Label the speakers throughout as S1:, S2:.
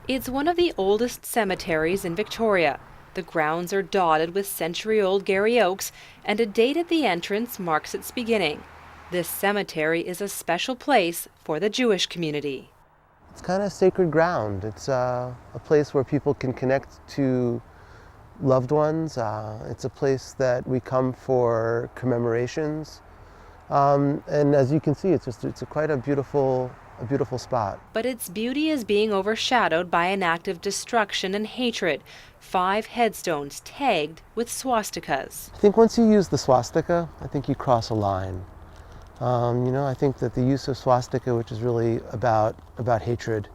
S1: It's one of the oldest cemeteries in Victoria. The grounds are dotted with century-old Garry oaks, and a date at the entrance marks its beginning. This cemetery is a special place for the Jewish community.
S2: It's kind of sacred ground. It's a place where people can connect to loved ones. It's a place that we come for commemorations. And as you can see, it's quite a beautiful spot.
S1: But its beauty is being overshadowed by an act of destruction and hatred. 5 headstones tagged with swastikas.
S2: I think once you use the swastika, I think you cross a line. I think that the use of swastika, which is really about hatred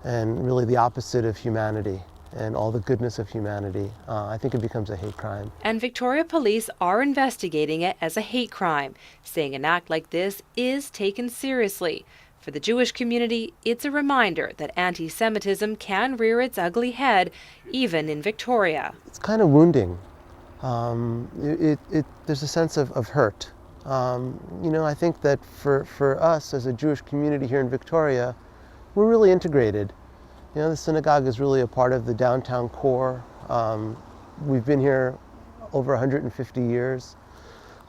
S2: and really the opposite of humanity and all the goodness of humanity, I think it becomes a hate crime.
S1: And Victoria police are investigating it as a hate crime, saying an act like this is taken seriously. For the Jewish community, it's a reminder that anti-Semitism can rear its ugly head, even in Victoria.
S2: It's kind of wounding. There's a sense of hurt. I think that for us as a Jewish community here in Victoria, we're really integrated. The synagogue is really a part of the downtown core. We've been here over 150 years.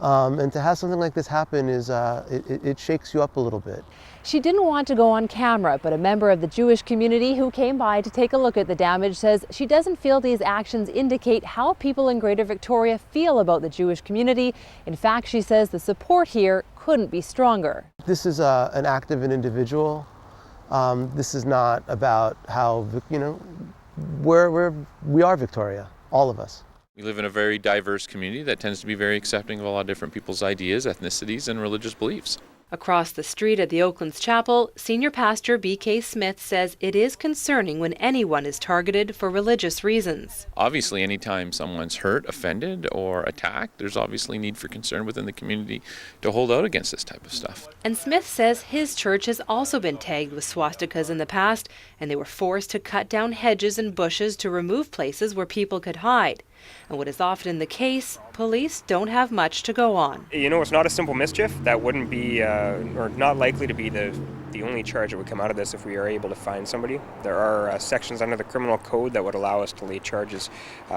S2: And to have something like this happen it shakes you up a little bit.
S3: She didn't want to go on camera, but a member of the Jewish community who came by to take a look at the damage says she doesn't feel these actions indicate how people in Greater Victoria feel about the Jewish community. In fact, she says the support here couldn't be stronger.
S2: This is an act of an individual. This is not about how, we are Victoria, all of us.
S4: We live in a very diverse community that tends to be very accepting of a lot of different people's ideas, ethnicities, and religious beliefs.
S1: Across the street at the Oaklands Chapel, Senior Pastor B.K. Smith says it is concerning when anyone is targeted for religious reasons.
S4: Obviously, anytime someone's hurt, offended, or attacked, there's obviously need for concern within the community to hold out against this type of stuff.
S1: And Smith says his church has also been tagged with swastikas in the past, and they were forced to cut down hedges and bushes to remove places where people could hide. And what is often the case, police don't have much to go on.
S5: It's not a simple mischief. That wouldn't be, or not likely to be the only charge that would come out of this if we are able to find somebody. There are sections under the criminal code that would allow us to lay charges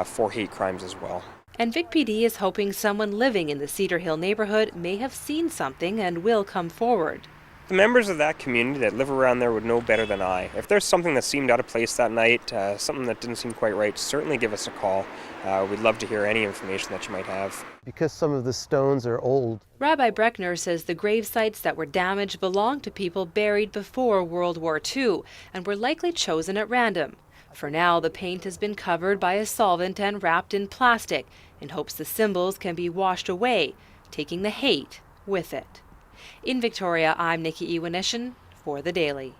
S5: for hate crimes as well.
S1: And Vic PD is hoping someone living in the Cedar Hill neighborhood may have seen something and will come forward.
S5: The members of that community that live around there would know better than I. If there's something that seemed out of place that night, something that didn't seem quite right, certainly give us a call. We'd love to hear any information that you might have.
S2: Because some of the stones are old.
S1: Rabbi Breckner says the grave sites that were damaged belonged to people buried before World War II and were likely chosen at random. For now, the paint has been covered by a solvent and wrapped in plastic in hopes the symbols can be washed away, taking the hate with it. In Victoria, I'm Nikki Iwanishin for The Daily.